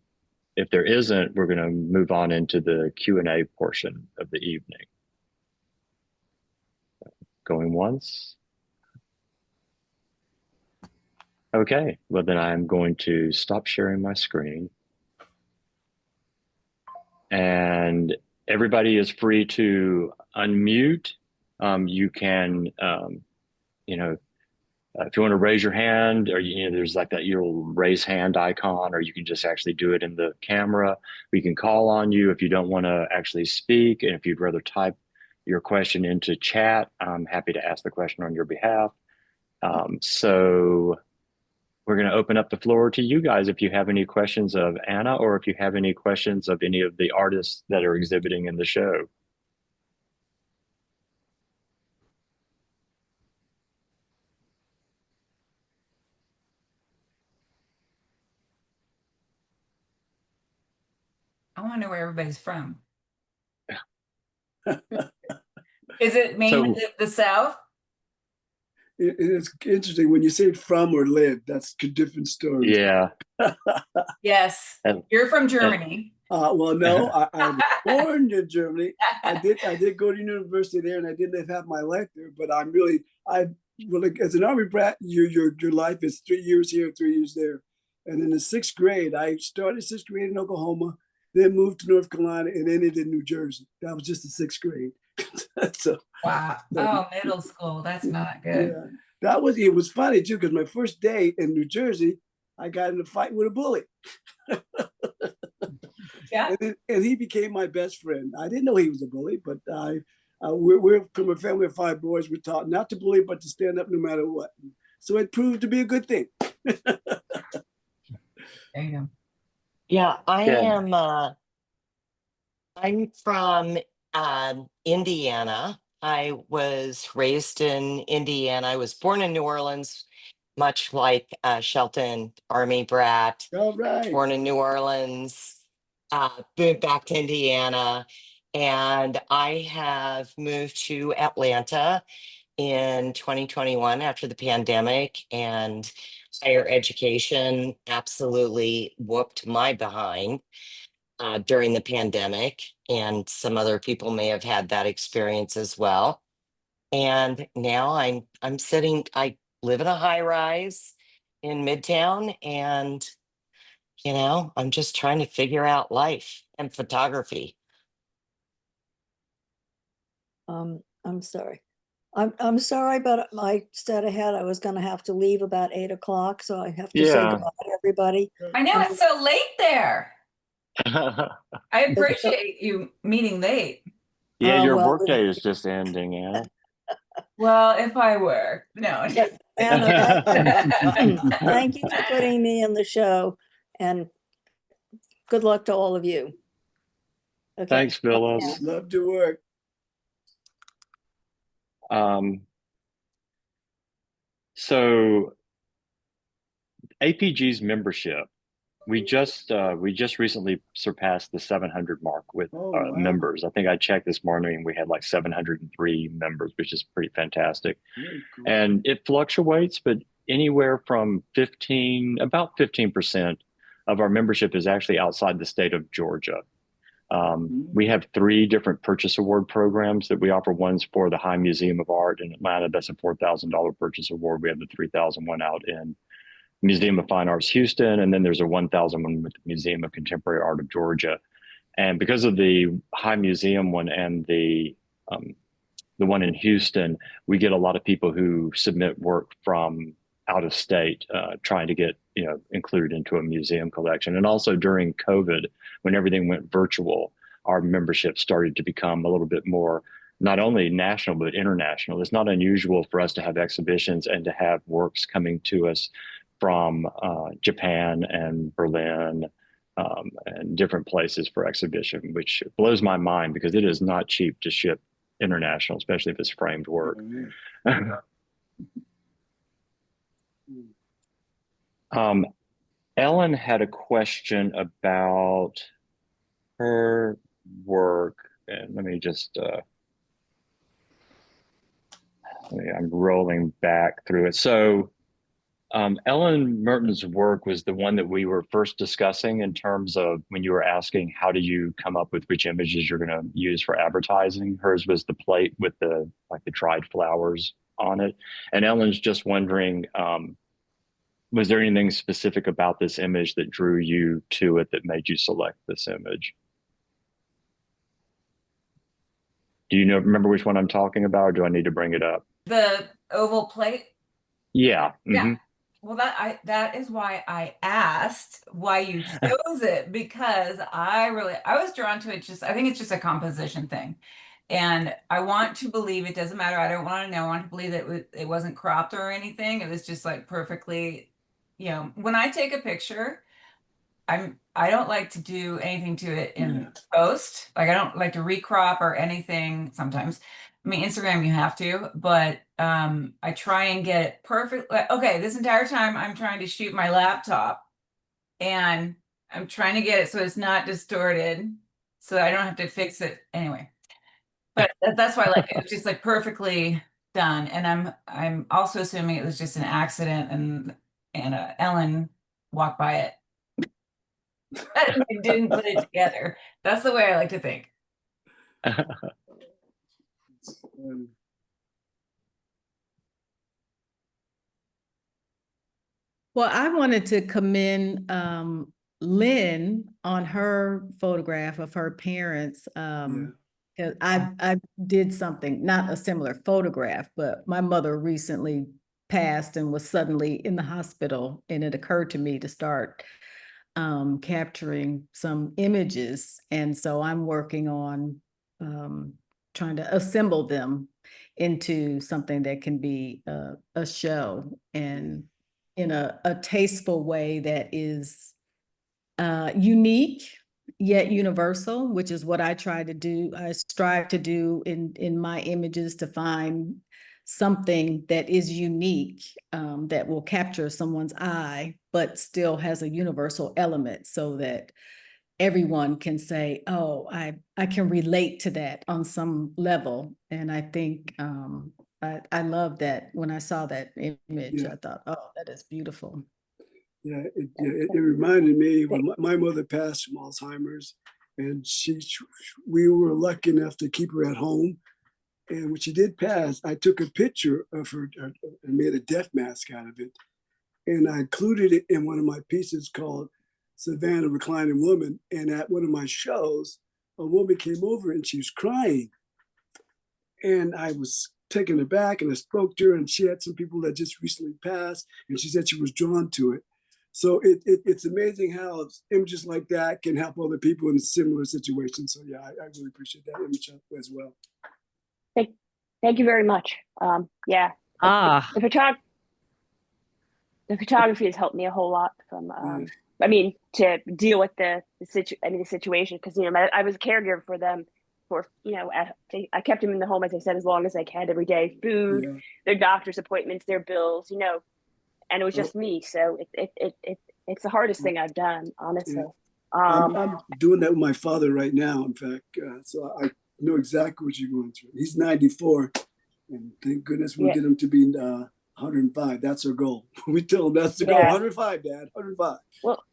If there isn't, we're going to move on into the Q&A portion of the evening. Going once. Okay, well then I'm going to stop sharing my screen. And everybody is free to unmute. You can, you know, if you want to raise your hand, or there's like that little raise hand icon, or you can just actually do it in the camera. We can call on you if you don't want to actually speak, and if you'd rather type your question into chat, I'm happy to ask the question on your behalf. So we're going to open up the floor to you guys if you have any questions of Anna, or if you have any questions of any of the artists that are exhibiting in the show. I want to know where everybody's from. Is it mainly So the South? It's interesting when you say from or lived, that's two different stories. yeah. Yes. And, You're from and Germany. Well, no, I was born in Germany. I did go to university there, and I did live half my life there. But as an army brat, your life is 3 years here, 3 years there. And in the sixth grade, I started sixth grade in Oklahoma, then moved to North Carolina, and ended in New Jersey. That was just the sixth grade. So Wow. Oh, middle school. That's not good. yeah, it was funny too, because my first day in New Jersey, I got in a fight with a bully. Yeah. And he became my best friend. I didn't know he was a bully, but we're from a family of 5 boys. We're taught not to bully, but to stand up no matter what. So it proved to be a good thing. There you go. Yeah, I yeah. am. I'm from Indiana. I was raised in Indiana. I was born in New Orleans, much like Shelton, Army brat. All right. Born in New Orleans, moved back to Indiana, and I have moved to Atlanta in 2021 after the pandemic, and higher education absolutely whooped my behind during the pandemic, and some other people may have had that experience as well. And now I'm sitting. I live in a high rise in Midtown, and I'm just trying to figure out life and photography. I'm sorry. I'm sorry, but I said ahead I was going to have to leave about 8 o'clock, so I have to say Yeah. goodbye to everybody. I know it's so late there. Yeah, I appreciate you meeting late. your well, workday is just ending, Anna. Well, if I were. No. Anna, thank you for putting me in the show, and good luck to all of you. Okay. Thanks, Phyllis. Love to work. So APG's membership, we just recently surpassed the 700 mark with wow. members. I think I checked this morning, we had like 703 members, which is pretty fantastic. Very cool. And it fluctuates, but anywhere from about 15% of our membership is actually outside the state of Georgia. We have 3 different purchase award programs that we offer. One's for the High Museum of Art in Atlanta. That's a $4,000 purchase award. We have the $3,000 one out in Museum of Fine Arts Houston, and then there's a $1,000 one with the Museum of Contemporary Art of Georgia. And because of the High Museum one and the one in Houston, we get a lot of people who submit work from out of state, trying to get included into a museum collection. And also during COVID, when everything went virtual, our membership started to become a little bit more not only national but international. It's not unusual for us to have exhibitions and to have works coming to us from Japan and Berlin and different places for exhibition, which blows my mind because it is not cheap to ship international, especially if it's framed work. Ellen had a question about her work, and let me just I'm rolling back through it. So Ellen Merton's work was the one that we were first discussing in terms of when you were asking how do you come up with which images you're going to use for advertising. Hers was the plate with the dried flowers on it, and Ellen's just wondering, was there anything specific about this image that drew you to it that made you select this image? Do you remember which one I'm talking about, or do I need to bring it up? The oval plate? Yeah. Yeah. Well, that is why I asked why you chose it, because I was drawn to it. I think it's just a composition thing. And I want to believe, it doesn't matter. I don't want to know. I want to believe that it wasn't cropped or anything. It was just like perfectly, when I take a picture, I don't like to do anything to it in post. Like I don't like to recrop or anything sometimes. I mean, Instagram you have to, but I try and get it perfect. Okay, this entire time I'm trying to shoot my laptop, and I'm trying to get it so it's not distorted, so I don't have to fix it anyway. But that's why I like it. It's just like perfectly done. And I'm also assuming it was just an accident and Ellen walked by it. And we didn't put it together. That's the way I like to think. Well, I wanted to commend Lynn on her photograph of her parents. 'Cause I did something, not a similar photograph, but my mother recently passed and was suddenly in the hospital, and it occurred to me to start capturing some images. And so I'm working on trying to assemble them into something that can be a show, and in a tasteful way that is unique yet universal, which is what I try to do. I strive to do in my images, to find something that is unique, that will capture someone's eye, but still has a universal element, so that everyone can say, oh, I can relate to that on some level. And I think I love that. When I saw that image, I thought, oh, that is beautiful. Yeah, it reminded me when my mother passed from Alzheimer's, and we were lucky enough to keep her at home. And when she did pass, I took a picture of her and made a death mask out of it. And I included it in one of my pieces called Savannah Reclining Woman. And at one of my shows, a woman came over and she was crying. And I was taken aback, and I spoke to her, and she had some people that just recently passed, and she said she was drawn to it. So it's amazing how images like that can help other people in a similar situation. So yeah, I really appreciate that image as well. Thank you very much. Yeah, the photography has helped me a whole lot from, I mean, to deal with the situation, because, you know, I was a caregiver for them for, you know, I kept them in the home, as I said, as long as I can, every day, food, their doctor's appointments, their bills, you know, and it was just me. So it's the hardest thing I've done, honestly. I'm doing that with my father right now, in fact. So I know exactly what you're going through. He's 94, and thank goodness we'll get him to be 105. That's our goal. We tell him that's the goal. 105, Dad, 105. Well,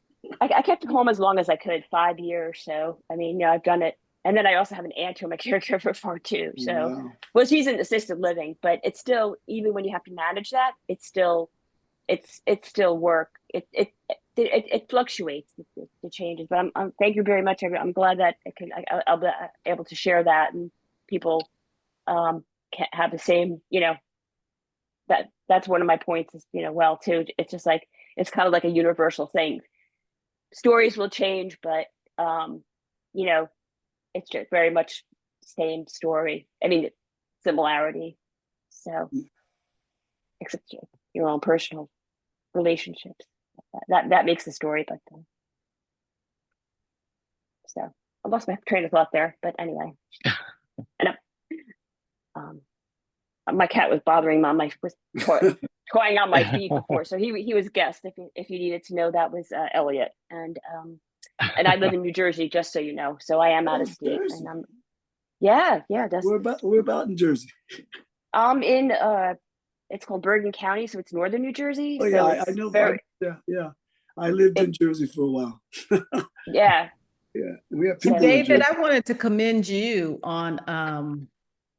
I kept him home as long as I could, 5 years. So, I mean, you know, I've done it. And then I also have an aunt who I'm a caregiver for too. So, well, she's in assisted living, but it's still, even when you have to manage that, it's still work. It fluctuates, it changes. But I'm thank you very much. I'm glad that I'll be able to share that, and people can have the same, you know, that's one of my points is, you know, well too, it's just like, it's kind of like a universal thing. Stories will change, but you know, it's just very much same story. I mean, similarity. So except your own personal relationships, that makes the story. But so I lost my train of thought there, but anyway. And my cat was bothering was toying on my feet before, so he was guest. If you needed to know, that was Elliot, and I live in New Jersey, just so you know. So I am out of state, and I'm that's we're about in Jersey. I'm in it's called Bergen County, so it's northern New Jersey. Oh yeah, I know. Yeah. I lived in Jersey for a while. Yeah. We have people. David, I wanted to commend you on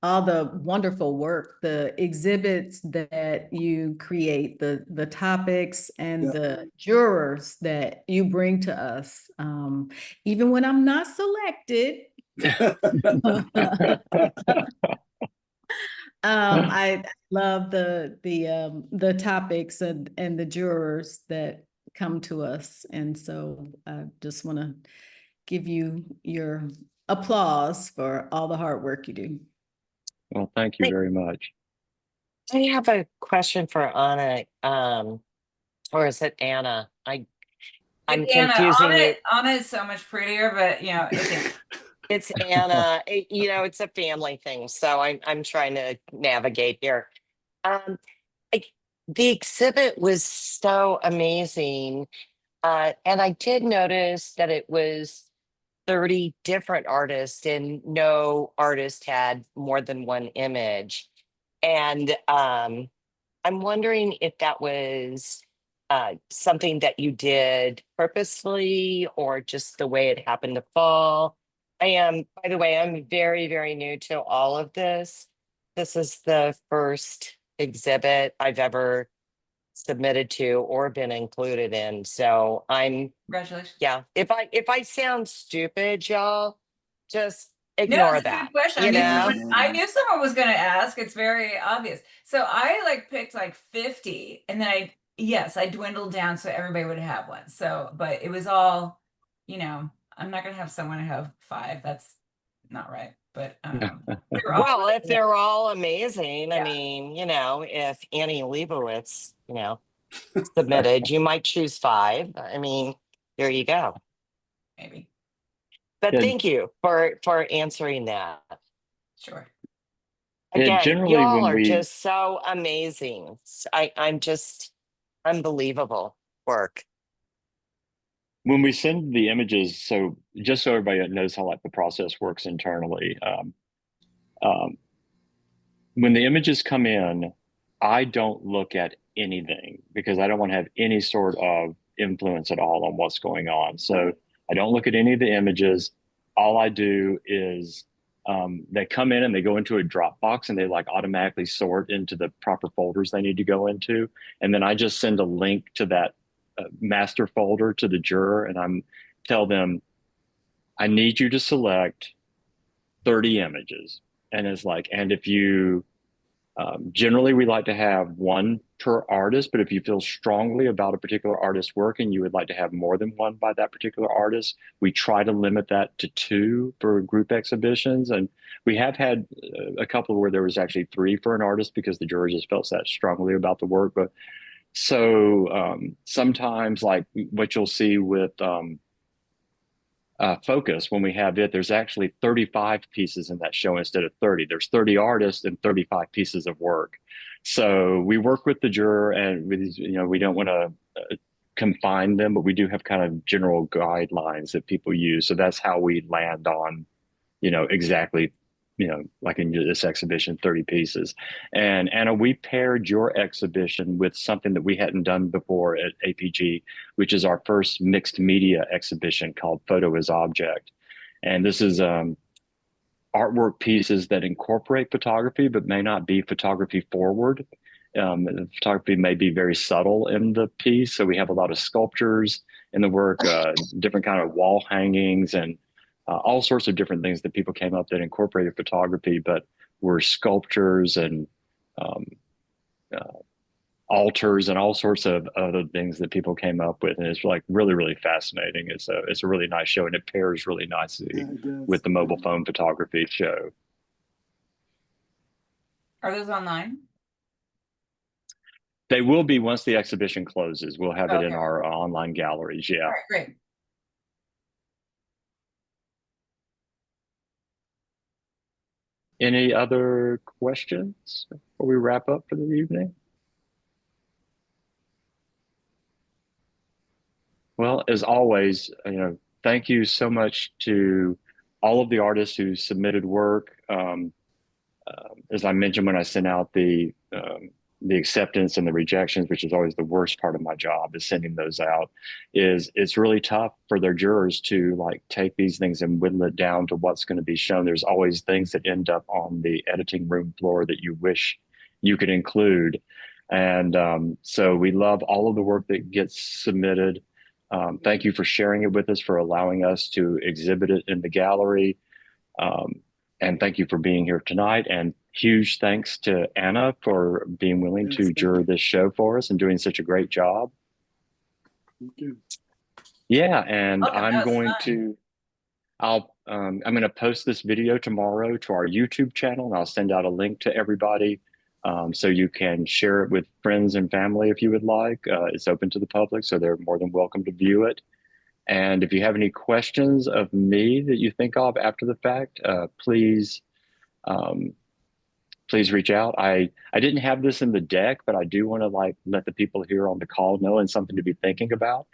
all the wonderful work, the exhibits that you create, the topics, and the jurors that you bring to us. Even when I'm not selected, I love the topics and the jurors that come to us. And so I just want to give you your applause for all the hard work you do. Well, thank you very much. I have a question for Anna, or is it Anna? I'm confusing you. Anna is so much prettier, but you know, it's Anna. You know, it's a family thing, so I'm trying to navigate here. The exhibit was so amazing. And I did notice that it was 30 different artists and no artist had more than one image. And I'm wondering if that was something that you did purposefully or just the way it happened to fall. By the way, I'm very, very new to all of this. This is the first exhibit I've ever submitted to or been included in. So Congratulations. yeah. If I sound stupid, y'all, just No, ignore it's a good that. question. You I knew know? I knew someone was going to ask. It's very obvious. So I like picked like 50, and then I dwindled down so everybody would have one. So, but it was all, I'm not going to have someone have 5. That's not right. But they were all Well, really if good. they're all amazing, I Yeah. mean, if Annie Leibovitz, submitted, you might choose 5. I mean, there you go. Maybe. But Yeah, thank you for answering that. Sure. yeah, Again, generally y'all when are we just so amazing. I'm just unbelievable work. send the images, so just so everybody knows how like the process works internally, um, when the images come in, I don't look at anything because I don't want to have any sort of influence at all on what's going on. So I don't look at any of the images. All I do is they come in and they go into a Dropbox and they like automatically sort into the proper folders they need to go into. And then I just send a link to that master folder to the juror and tell them, I need you to select 30 images. And it's like, and if you generally, we like to have one per artist, but if you feel strongly about a particular artist's work and you would like to have more than one by that particular artist, we try to limit that to 2 for group exhibitions. And we have had a couple where there was actually 3 for an artist because the jurors just felt that strongly about the work. But so sometimes, like what you'll see with Focus, when we have it, there's actually 35 pieces in that show instead of 30. There's 30 artists and 35 pieces of work. So we work with the juror, and we don't want to confine them, but we do have kind of general guidelines that people use. So that's how we land on, exactly, like in this exhibition, 30 pieces. And Anna, we paired your exhibition with something that we hadn't done before at APG, which is our first mixed media exhibition called Photo as Object. And this is artwork pieces that incorporate photography, but may not be photography forward. Photography may be very subtle in the piece. So we have a lot of sculptures in the work, different kind of wall hangings and all sorts of different things that people came up that incorporated photography, but were sculptures and altars and all sorts of other things that people came up with. And it's like really, really fascinating. It's a really nice show, and it pairs really nicely with the mobile phone photography show. Are those online? They will be once the exhibition closes. We'll have it in Okay. our online galleries. Yeah. All right, great. Any other questions before we wrap up for the evening? Well, as always, thank you so much to all of the artists who submitted work. As I mentioned when I sent out the acceptance and the rejections, which is always the worst part of my job, is sending those out. It's really tough for their jurors to like take these things and whittle it down to what's going to be shown. There's always things that end up on the editing room floor that you wish you could include. And so we love all of the work that gets submitted. Thank you for sharing it with us, for allowing us to exhibit it in the gallery. And thank you for being here tonight. And huge thanks to Anna for being willing to juror this show for us and doing such a great job. Thank you. Yeah, and Okay, I'm that was going fun. to I'm going to post this video tomorrow to our YouTube channel, and I'll send out a link to everybody so you can share it with friends and family if you would like. It's open to the public, so they're more than welcome to view it. And if you have any questions of me that you think of after the fact, please reach out. I didn't have this in the deck, but I do want to let the people here on the call know, and something to be thinking about.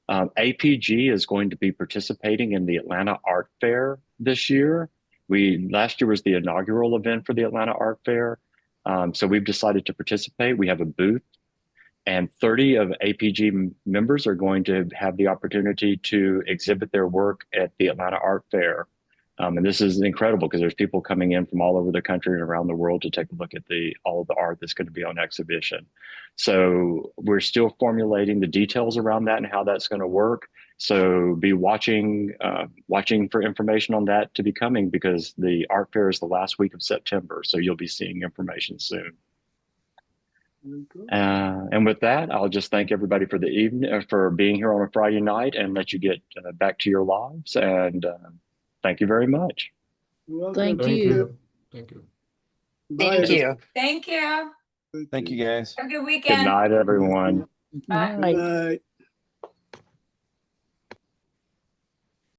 APG is going to be participating in the Atlanta Art Fair this year. Last year was the inaugural event for the Atlanta Art Fair. So we've decided to participate. We have a booth, and 30 of APG members are going to have the opportunity to exhibit their work at the Atlanta Art Fair. And this is incredible because there's people coming in from all over the country and around the world to take a look at all of the art that's going to be on exhibition. So we're still formulating the details around that and how that's going to work. So be watching for information on that to be coming, because the art fair is the last week of September. So you'll be seeing information soon. And with that, I'll just thank everybody for the evening, for being here on a Friday night, and let you get back to your lives. And thank you very much. You're welcome. Thank Thank you. you. Thank you. Bye. Thank you. Thank you. Thank you, guys. Have a good Good weekend. night, everyone. Bye. Bye. Good night.